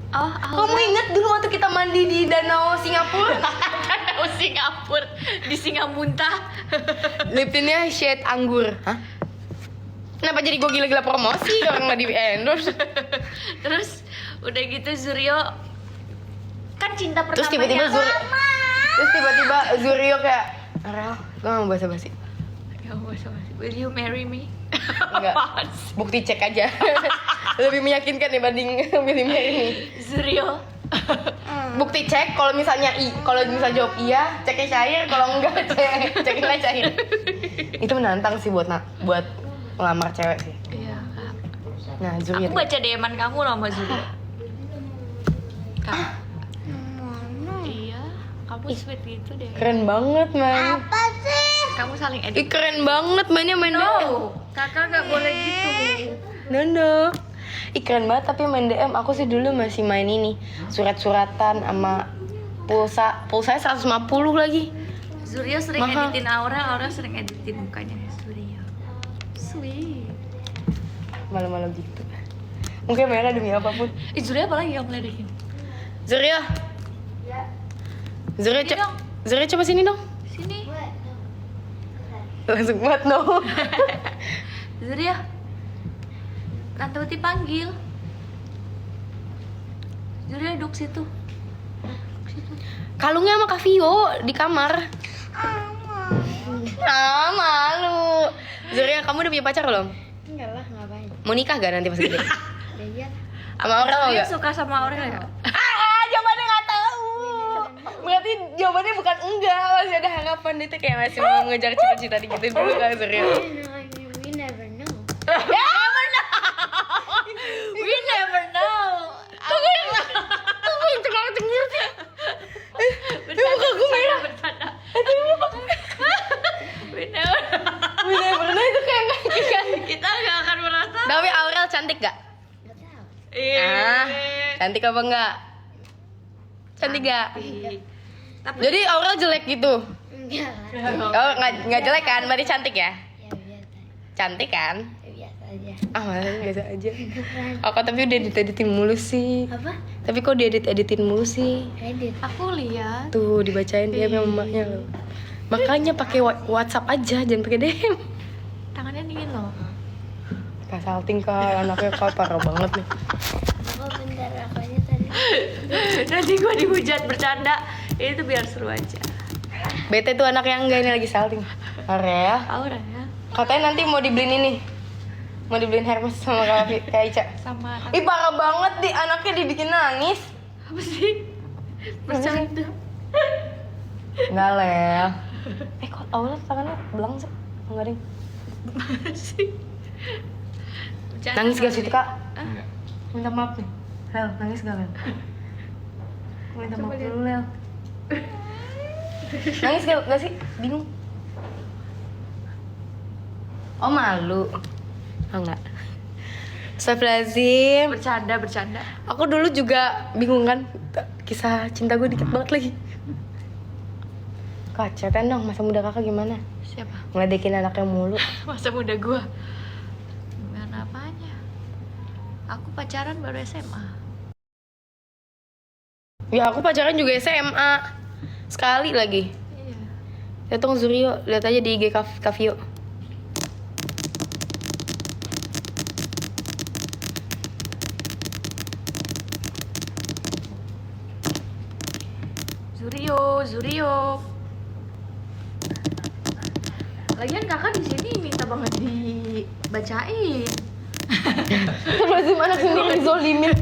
Kamu ingat dulu waktu kita mandi di danau Singapura? Danau Singapura di Singamuntah. Lip tintnya shade anggur. Hah? Kenapa jadi gue gila-gila promosi orang nggak di endorse? Terus udah gitu Zurio kan cinta pertamanya. Terus tiba-tiba Zurio kayak, Rel, gue gak mau basa-basi. Ya Allah, will you marry me? Enggak. Apaan sih? Bukti cek aja. Lebih meyakinkan dibanding milih ini. Zurio. Bukti cek kalau misalnya jawab iya, ceknya cair, kalau enggak ceknya nggak cair. Itu menantang sih buat ngelamar cewek sih. Iya, Kak. Nah, Zurio. Aku baca DM-an kamu loh sama Zurio. Kak. Iya, kamu sweet gitu deh. Keren banget, man. Apa sih? Kamu saling edit. Ih, keren banget mainnya main DM. No, kakak nggak boleh gitu. No. Ih, keren banget tapi main DM. Aku sih dulu masih main ini, surat-suratan sama pulsanya 150 lagi. Zurio sering Mahal. editin Aura sering editin mukanya Zurio. Sweet. Malu-malu gitu. Mungkin mereka demi apapun. Zurio apa lagi yang meledekin? Zurio. Zurio, Sini dong. Zurio coba sini dong. Sini. Langsung buat no. Zurio. Tante Uti panggil. Zurio duduk situ. Kalungnya sama Kak Vio di kamar. Malu. Zurio, kamu udah punya pacar belum? Enggak lah, ngapain? Mau nikah gak nanti pas gede? Iya. Sama orang Zurio enggak? suka sama orang ya? Jawabannya nggak tahu. Berarti jawabannya bukan enggak, masih ada harapan. Dia tuh kayak masih mau ngejar cita-cita gitu dulu kan, Zurio. We never know. We never know. Kamu yang cengar-cengir sih. Bercanda, gue merah. bercanda. We never know. Bener pernah itu kayak kan. Kita nggak akan merasa. Tapi Aurel cantik gak? Enggak tahu. Cantik apa enggak? Cantik gak? Tapi Jadi Aurel jelek gitu? Enggak lah. Oh nggak jelek kan? Berarti cantik ya? Ya biasa. Cantik kan? Ya biasa aja. Ah malah biasa aja. Oh kok tapi udah edit-editin mulu sih. Apa? Tapi kok diedit-editin mulu sih? Edit. aku lihat. Tuh dibacain dia sama mamanya loh. Makanya pakai WhatsApp aja, jangan pakai DM. Tangannya dingin loh. Kak Salting kak, anaknya kak parah banget nih. Apa bentar aku aja tadi. Nanti gua dihujat bercanda. Itu biar seru aja. Bete tuh anak yang enggak ini lagi salting. Area. Aura ya. Katanya nanti mau dibeliin ini. Mau dibeliin Hermes sama Kak Ica. Sama Ih parah banget di anaknya dibikin nangis. apa sih? Bercanda. Enggak Lel. Kok awalnya tangannya belang sih? Enggak ding. Sih. Bercanda Nangis gak sih kali. Kak? Hah? Minta maaf nih. Lel, nangis gak Lel? Minta Coba maaf lihat. dulu Lel. Nangis gak sih? Bingung. Oh malu. Oh enggak. Astagfirullahaladzim. Bercanda. Aku dulu juga bingung kan. Kisah cinta gue dikit banget lagi. Kak, ceritain dong masa muda kakak gimana? Siapa? Ngeledekin anaknya mulu. Masa muda gua. Gimana apanya? Aku pacaran baru SMA. Ya aku pacaran juga SMA. Sekali lagi. Iya. Lihat dong Zurio, lihat aja di IG Kavio. Zurio. Lagian kakak di sini minta banget dibacain. Terus anak sendiri dizolimin.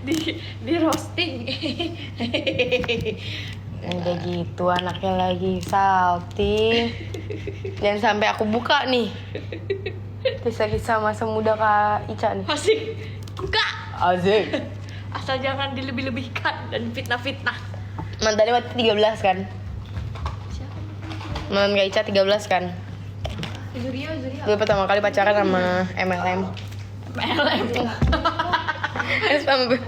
di roasting. Udah gitu anaknya lagi salting. Dan sampai aku buka nih kisah-kisah masa muda Kak Ica nih. Masih buka. Asik. Asal jangan dilebih-lebihkan dan fitnah-fitnah. Mantannya waktu 13 kan? Siapa? Mantan Kak Ica 13 kan? Zurio. Gue pertama kali pacaran sama MLM. Terus sama gue.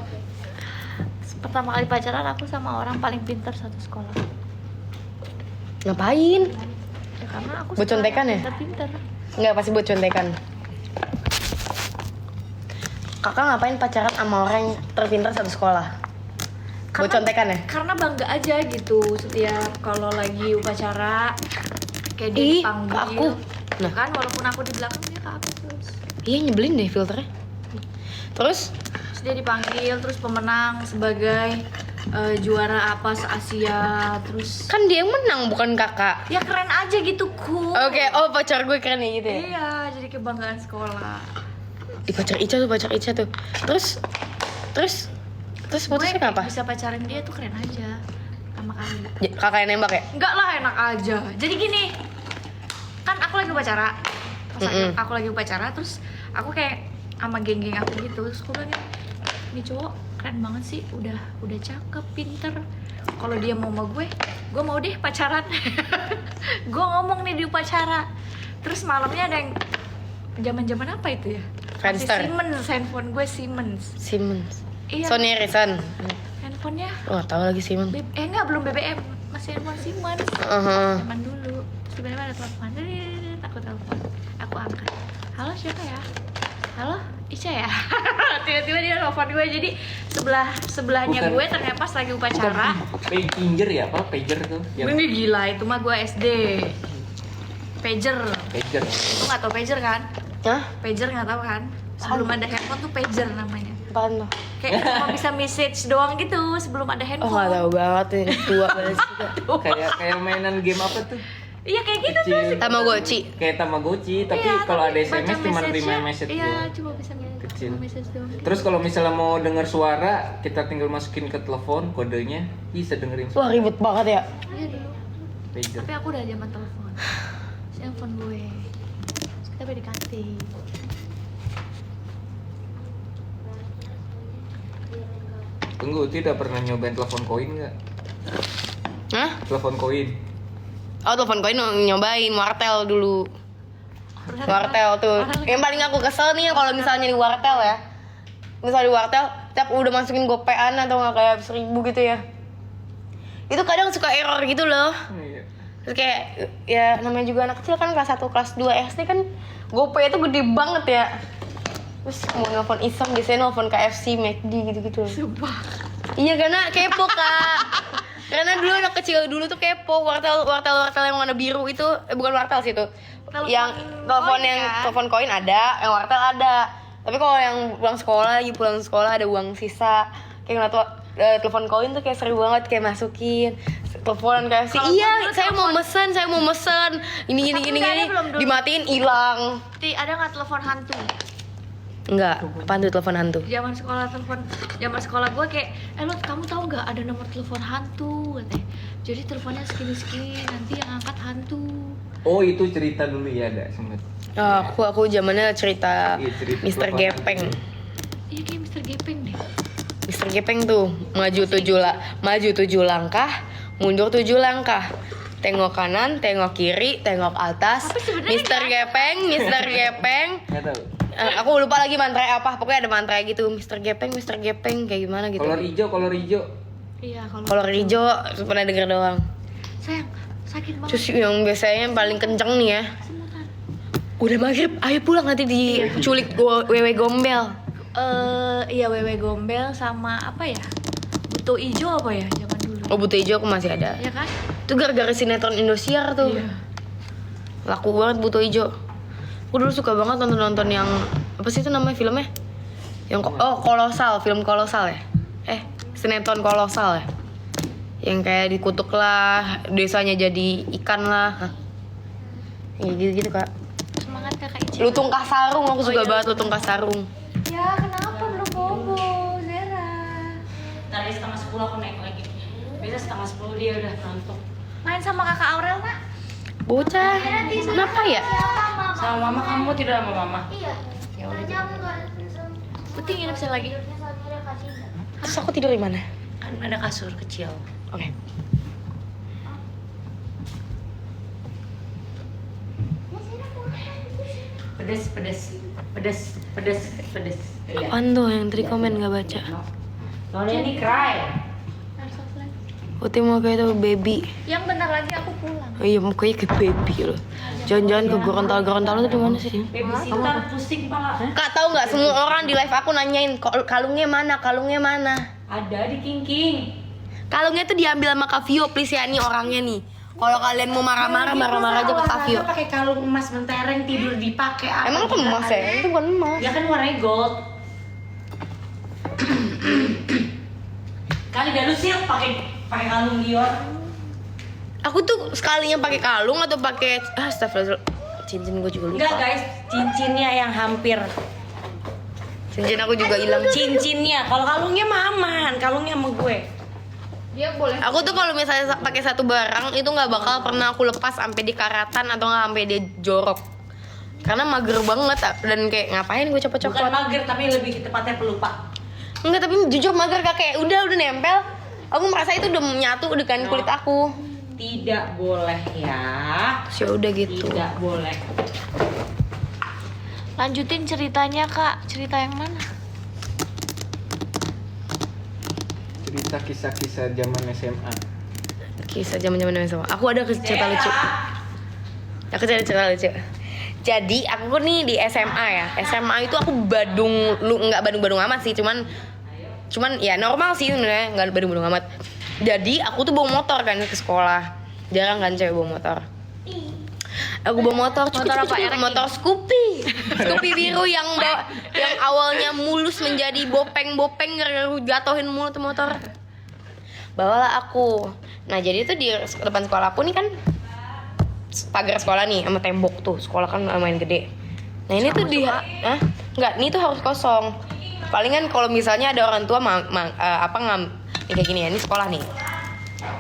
Pertama kali pacaran aku sama orang paling pintar satu sekolah. Ngapain? Ya karena aku Buat contekan ya? pintar-pintar. Enggak, pasti buat contekan. Kakak ngapain pacaran sama orang yang terpintar satu sekolah? Buat contekan ya? Karena bangga aja gitu setiap kalau lagi upacara kayak dia Ih, dipanggil. ke aku. Nah. Kan walaupun aku di belakang dia ke aku terus. Iya nyebelin deh filternya. Terus Terus dia dipanggil terus pemenang sebagai juara apa se-Asia terus kan dia yang menang bukan kakak. ya keren aja gitu cool. Oke, oh pacar gue keren ya gitu ya? Iya, jadi kebanggaan sekolah. Ih, pacar Ica tuh. Terus putusnya Gue kenapa? bisa pacarin dia tuh keren aja pertama kali. Kakak yang nembak ya? Enggak lah, enak aja. Jadi gini, kan aku lagi upacara. Aku lagi upacara, terus aku kayak sama geng-geng aku gitu. Terus aku bilang, ini cowok keren banget sih, udah cakep, pinter. Kalau dia mau sama gue mau deh pacaran. Gue ngomong nih di upacara. Terus malamnya ada yang zaman apa itu ya? Friendster. Siemens, handphone gue Siemens. Iya. Sony Ericsson. Handphonenya Oh, tahu lagi Simon. enggak, belum BBM, masih handphone Siemens. Uh-huh. Zaman dulu. Terus tiba-tiba ada telepon. Aku telepon. Aku angkat. Halo, siapa ya? Halo, Ica ya? Tiba-tiba dia telepon gue. Jadi sebelahnya Bukan. gue ternyata pas lagi upacara. Pager ya, apa pager tuh? Ini gila, itu mah gue SD. Pager. Pager. Lu nggak tau pager kan? Hah? Pager nggak tahu kan? Sebelum ada handphone tuh pager namanya. Apaan tuh? Kayak cuma bisa message doang gitu sebelum ada Oh handphone. nggak tahu banget nih, tua banget juga. Kayak mainan game apa tuh? Iya kayak gitu tuh. Kecil. Tamagotchi. Kayak Tamagotchi, tapi Iya, kalau ada baca SMS cuma message-nya, terima message iya, doang. cuma bisa Kecil. cuma message doang. Terus kalau misalnya mau dengar suara, kita tinggal masukin ke telepon kodenya, bisa dengerin Wah suara. ribet banget ya. Iya dulu. Pager. Tapi aku udah zaman telepon. Si handphone gue. Terus kita PDKT. Tunggu, tidak pernah nyobain telepon koin nggak? Hah? Telepon koin. Oh telepon koin nyobain wartel dulu. Wartel tuh. Yang paling aku kesel nih kalau misalnya di wartel ya. Misalnya di wartel, tiap udah masukin gopean atau nggak kayak 1.000 gitu ya. Itu kadang suka error gitu loh. Iya. Terus kayak ya namanya juga anak kecil kan kelas 1 kelas 2 SD kan GoPay itu gede banget ya. Terus mau nelfon iseng biasanya nelfon KFC, McD gitu-gitu. Sumpah. Iya karena kepo kak. Karena dulu anak kecil dulu tuh kepo wartel yang warna biru itu bukan wartel sih itu. Telepon Yang telepon koin, yang kan? telepon koin ada, yang wartel ada. Tapi kalau yang pulang sekolah ada uang sisa kayak ngeliat telepon koin tuh kayak seru banget kayak masukin teleponan kayak sih Kalau iya dulu saya mau mesen ini Tapi nggak ada belum dulu. dimatiin hilang. Ada nggak telepon hantu? Enggak, apaan tuh telepon hantu? Zaman sekolah gue kayak, lo kamu tahu nggak ada nomor telepon hantu? Katanya. Jadi teleponnya segini nanti yang angkat hantu. Oh itu cerita dulu ya ada sempet. Aku zamannya cerita Iya, cerita Mr. telepon Gepeng. Iya kayak Mr. Gepeng deh. Mr. Gepeng tuh maju 7 langkah, mundur 7 langkah. Tengok kanan, tengok kiri, tengok atas. Tapi sebenarnya Mr. Gepeng. Nggak tahu. Aku lupa lagi mantra apa. Pokoknya ada mantra gitu. Mr. Gepeng kayak gimana gitu. Kolor hijau. Iya Kolor hijau pernah denger doang. sayang sakit banget. Terus yang biasanya yang paling kenceng nih ya. Semutan. Udah maghrib, ayo pulang nanti diculik wewe gombel. Iya wewe gombel sama apa ya? Buto ijo apa ya zaman dulu? Oh butuh hijau aku masih ada. Ya kan? Itu gara-gara sinetron Indosiar tuh. Iya. Laku banget butuh hijau. Aku dulu suka banget nonton yang apa sih itu namanya filmnya? Yang kolosal, film kolosal ya? Sinetron kolosal ya? Yang kayak dikutuk lah, desanya jadi ikan lah. Hah. Ya gitu-gitu kak. Semangat kakak Ica. Lutung Kasarung, aku suka iya. banget Lutung Kasarung. Ya kenapa belum bobo Zera? Tadi 9:30 aku naik lagi. Biasa 9:30 dia udah ngantuk. Main sama kakak Aurel nak? Bocah, kenapa ya? Sama mama kamu tidak sama mama? Iya. Ya udah. Soalnya aku nggak langsung. Putih nginep sini lagi. Soalnya dia kasih. Terus aku tidur di mana? Kan ada kasur kecil. Oke. Pedes. Iya. Apaan tuh yang tadi komen gak baca? Soalnya ini cry. Harus off lagi. Uti mau kayak tuh baby. Yang bentar lagi aku pulang. Oh iya mukanya kayak baby loh. Jangan-jangan ke Gorontalo tuh di mana sih? Babysitter pusing pala. Kak tahu nggak semua orang di live aku nanyain kalungnya mana? Ada di King. Kalungnya tuh diambil sama Kak Vio, please ya nih orangnya nih. Kalau kalian mau marah-marah aja ke Kak Vio. Pakai kalung emas mentereng tidur dipakai apa? Emang itu emas ya? Itu bukan emas. Ya kan warnanya gold. Kali dah lu siap pakai kalung Dior. Aku tuh sekalinya pakai kalung atau pakai astagfirullah. Cincin gue juga lupa. Enggak guys, cincinnya yang hampir. Cincin aku juga hilang. Cincinnya, kalau kalungnya mah aman, kalungnya sama gue. Dia boleh. Aku tuh kalau misalnya pakai satu barang itu nggak bakal pernah aku lepas sampai di karatan atau nggak sampai dia jorok. Karena mager banget dan kayak ngapain gue Bukan copot-copot. mager tapi lebih tepatnya pelupa. Enggak, tapi jujur mager Kak, kayak udah nempel. Aku merasa itu udah menyatu dengan kulit aku. Tidak boleh ya. Terus ya udah gitu. Tidak boleh. Lanjutin ceritanya Kak. Cerita yang mana? Cerita kisah-kisah zaman SMA. Kisah zaman-zaman sama. Aku ada cerita lucu. Aku ada cerita lucu. Jadi aku nih di SMA ya. SMA itu aku nggak badung amat sih, cuman ya normal sih sebenarnya, nggak badung amat. Jadi aku tuh bawa motor kan ke sekolah. Jarang kan cewek bawa motor. Aku bawa motor, motor Scoopy. Scoopy biru yang awalnya mulus menjadi bopeng gara-gara jatuhin mulu tuh motor. Bawalah aku. Nah, jadi tuh di depan sekolah aku nih kan pagar sekolah nih sama tembok tuh. Sekolah kan lumayan gede. Nah, ini tuh enggak, ini tuh harus kosong. Palingan kalau misalnya ada orang tua kayak gini ya, ini sekolah nih.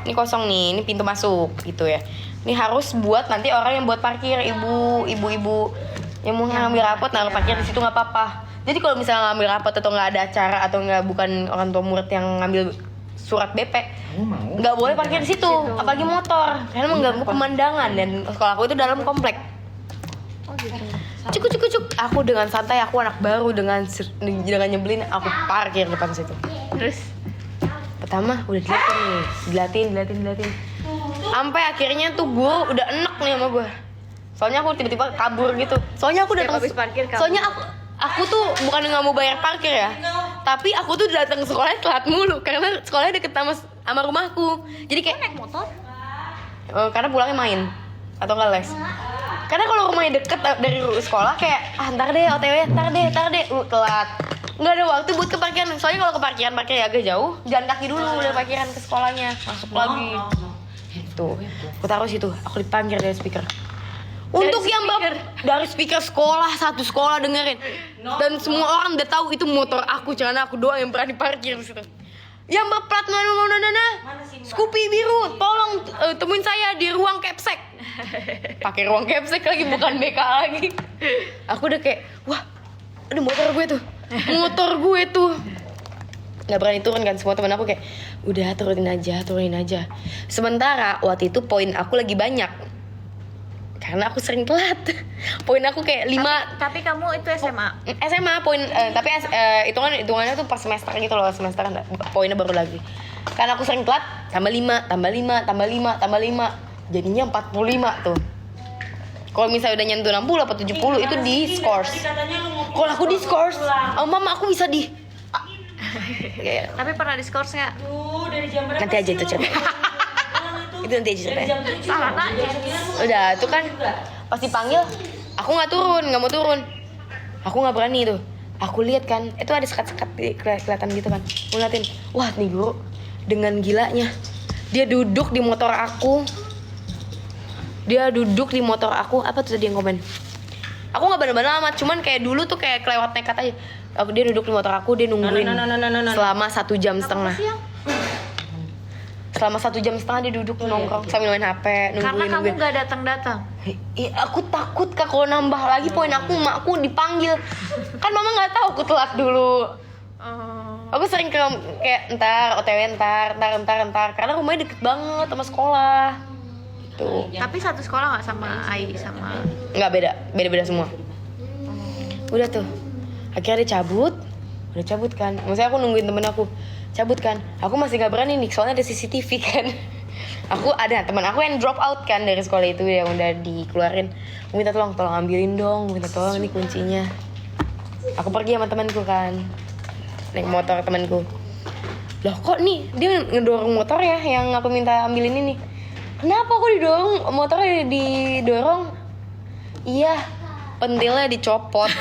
Ini kosong nih, ini pintu masuk gitu ya. Ini harus buat nanti orang yang buat parkir, ibu-ibu yang mau ngambil rapot, nah parkir di situ nggak apa-apa. Jadi kalau misalnya ngambil rapot atau nggak ada acara atau nggak bukan orang tua murid yang ngambil surat BP, nggak boleh parkir di situ, apalagi motor, karena mengganggu pemandangan dan sekolah aku itu dalam komplek. Cuk. Aku dengan santai, aku anak baru dengan nyebelin, aku parkir depan situ. Terus Pertama udah dilatin. Sampai akhirnya tuh guru udah enek nih sama gue. Soalnya aku tiba-tiba kabur gitu. Soalnya aku datang habis parkir kabur. Soalnya aku tuh bukan nggak mau bayar parkir ya. Tapi aku tuh datang ke sekolah telat mulu karena sekolahnya deket sama rumahku. Jadi kayak naik motor? Karena pulangnya main atau nggak les. Karena kalau rumahnya deket dari sekolah kayak ntar deh OTW, ntar deh telat. Nggak ada waktu buat ke parkiran. Soalnya kalau ke parkiran agak jauh, jalan kaki dulu dari parkiran ke sekolahnya, masuk lagi. Tuh, aku taruh situ, aku dipanggil dari speaker. Untuk yang dari speaker sekolah, satu sekolah dengerin. Dan semua orang udah tahu itu motor aku, jangan aku doang yang pernah diparkir di situ. Yang berplat mana? Scoopy biru, tolong temuin saya di ruang capsek. Pakai ruang capsek lagi, bukan BK lagi. Aku udah kayak, wah, ada motor gue tuh. Nggak berani turun kan, semua teman aku kayak, udah turunin aja. Sementara waktu itu poin aku lagi banyak. Karena aku sering telat. Poin aku kayak 5. Tapi kamu itu SMA. SMA poin tapi hitungannya tuh per semester gitu loh, semester kan poinnya baru lagi. Karena aku sering telat, tambah 5. Jadinya 45 tuh. Kalau misalnya udah nyentuh 60 atau 70 itu di scores. Kalau aku di scores, mama aku bisa di Tapi pernah diskors nggak? Dari jam berapa? nanti aja itu cerita. Itu nanti aja cerita. Salah tanya. Udah, itu kan pas dipanggil, aku nggak mau turun. Aku nggak berani tuh. Aku lihat kan, itu ada sekat-sekat kelihatan gitu kan. Aku liatin, wah nih guru dengan gilanya. Dia duduk di motor aku. Apa tuh tadi yang komen? Aku nggak bener-bener amat, cuman kayak dulu tuh kayak kelewat nekat aja. Dia duduk di motor aku, dia nungguin selama 1 jam setengah. Selama 1 jam setengah dia duduk nongkrong sambil main HP, Karena kamu nungguin. nggak datang. Aku takut Kak kalau nambah lagi poin aku, makku dipanggil. Kan mama nggak tahu aku telat dulu. Aku sering kayak ntar OTW ntar karena rumahnya deket banget sama sekolah. Tuh. Tapi satu sekolah nggak sama Ai sama? Nggak, beda semua. Udah tuh, akhirnya dia cabut, udah cabut kan, maksudnya aku nungguin temen aku cabut kan, aku masih nggak berani nih soalnya ada CCTV kan. Aku ada teman aku yang drop out kan dari sekolah itu yang udah dikeluarin. Aku minta tolong ambilin dong, minta tolong ini kuncinya. Aku pergi sama temanku kan, naik motor temanku. Loh kok nih dia ngedorong motor ya yang aku minta ambilin ini? Kenapa aku didorong motornya didorong? Iya, pentilnya dicopot.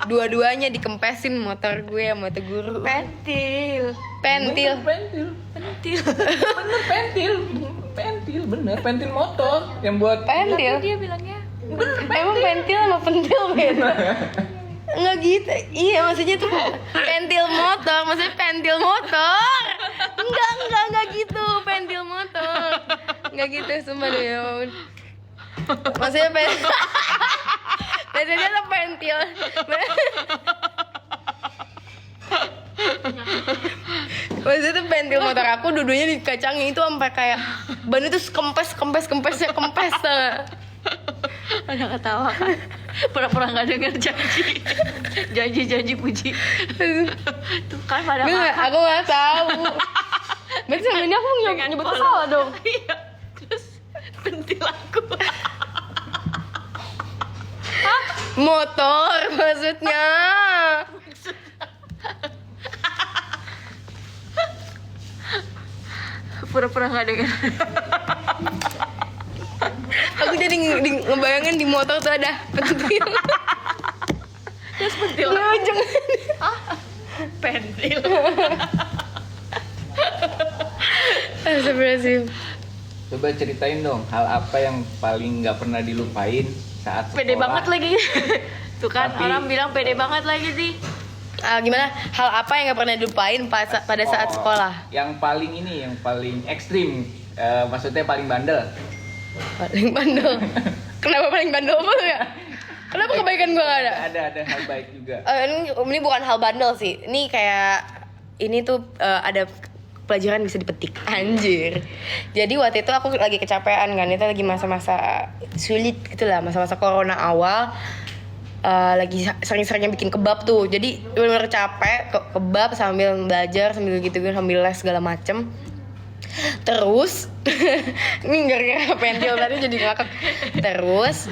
Dua-duanya dikempesin motor gue sama tuh guru. Pentil. Pentil. Bener pentil motor yang buat Pentil. Dia bilangnya Emang pentil sama pentil beda? Enggak gitu. Iya maksudnya tuh pentil motor, maksudnya pentil motor. Enggak gitu, pentil motor. Enggak gitu sumpah deh ya. Maksudnya pentilnya tuh pentil. Maksudnya tuh pentil motor aku dua-duanya dikacangin itu sampai kayak ban itu kempes. ada ketawa kan. Pura-pura nggak dengar janji puji. Tuh kan pada Nggak, aku nggak tahu. Berarti sama ini aku nyebut salah dong. Iya. Terus pentil aku. Motor maksudnya. Pura-pura nggak dengar. Aku jadi ngebayangin di motor tuh ada pentil. Terus pentil. Di ujung. Pentil. Astagfirullahaladzim. Coba ceritain dong hal apa yang paling nggak pernah dilupain saat sekolah. Pede banget lagi. Tuh kan Tapi- orang bilang pede banget lagi sih. Gimana? Hal apa yang gak pernah dilupain pada saat Oh, sekolah? yang paling ekstrim, maksudnya paling bandel. Paling bandel. Kenapa paling bandel apa ya? Kenapa kebaikan gue gak ada? Ada hal baik juga. Ini bukan hal bandel sih. Ini kayak ini tuh ada pelajaran bisa dipetik. Anjir. Jadi waktu itu aku lagi kecapean kan. Itu lagi masa-masa sulit gitu lah, masa-masa corona awal. Lagi sering-seringnya bikin kebab tuh. Jadi benar-benar capek kebab sambil belajar sambil gitu sambil les segala macem. Terus ini gara-gara pentil tadi jadi ngakak. Terus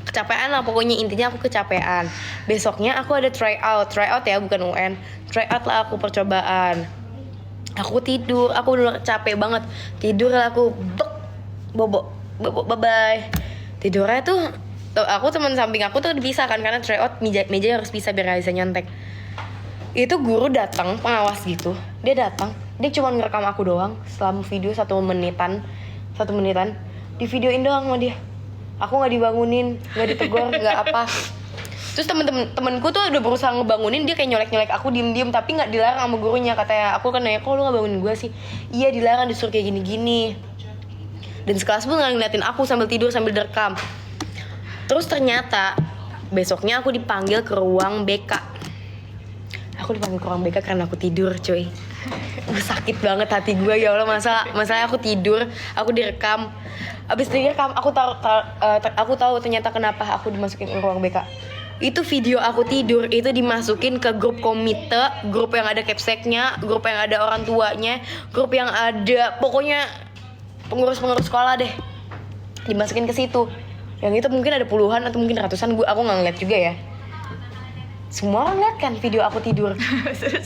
kecapean lah pokoknya, intinya aku kecapean. Besoknya aku ada tryout ya bukan UN. Tryout lah aku percobaan. Aku tidur, aku udah capek banget. Tidur lah aku bobo bye bye. Tidurnya tuh aku teman samping aku tuh dipisah kan karena tryout meja harus bisa biar gak bisa nyontek. Itu guru datang, pengawas gitu. Dia datang, dia cuma ngerekam aku doang selama video 1 menitan. Di videoin doang sama dia. Aku nggak dibangunin, nggak ditegur, nggak apa. Terus temenku tuh udah berusaha ngebangunin, dia kayak nyolek aku diem tapi nggak dilarang sama gurunya. Katanya aku kan nanya, kok lu nggak bangunin gue sih? Iya dilarang, disuruh kayak gini. Dan sekelas pun nggak ngeliatin aku sambil tidur sambil direkam. Terus ternyata besoknya aku dipanggil ke ruang BK. Aku dipanggil ke ruang BK karena aku tidur, cuy. Sakit banget hati gue, ya Allah. Masalah aku tidur, aku direkam. Abis direkam, aku tahu ternyata kenapa aku dimasukin ke ruang BK. Itu video aku tidur itu dimasukin ke grup komite, grup yang ada capseknya, grup yang ada orang tuanya, grup yang ada pokoknya pengurus sekolah deh. Dimasukin ke situ. Yang itu mungkin ada puluhan atau mungkin ratusan, aku nggak ngeliat juga ya. Semua orang lihat kan video aku tidur.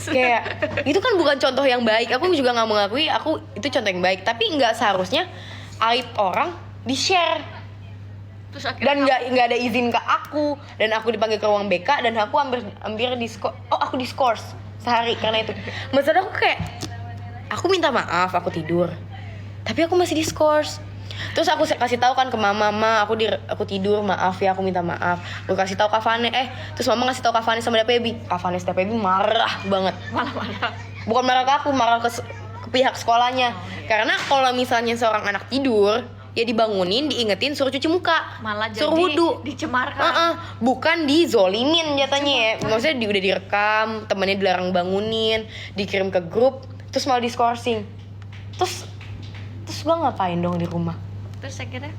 Kayak itu kan bukan contoh yang baik. Aku juga nggak mengakui aku itu contoh yang baik, tapi nggak seharusnya aib orang di-share. Terus akhirnya Dan nggak ada izin ke aku, dan aku dipanggil ke ruang BK dan aku hampir aku diskors sehari karena itu. Maksud aku kayak aku minta maaf aku tidur, tapi aku masih diskors. Terus aku kasih tahu kan ke mama aku tidur, maaf ya, aku minta maaf. Aku kasih tahu Kak Vane, terus mama ngasih tahu Kak Vane sama Depebi. Kak Vane sama Depebi marah banget. marah. Bukan marah ke aku, marah ke pihak sekolahnya. Karena kalau misalnya seorang anak tidur, ya dibangunin, diingetin, suruh cuci muka, Malah suruh jadi wudu, dicemarkan. bukan dizolimin jatuhnya ya. Maksudnya udah direkam, temennya dilarang bangunin, dikirim ke grup, terus malah diskorsing. Terus gua ngapain dong di rumah? Terus akhirnya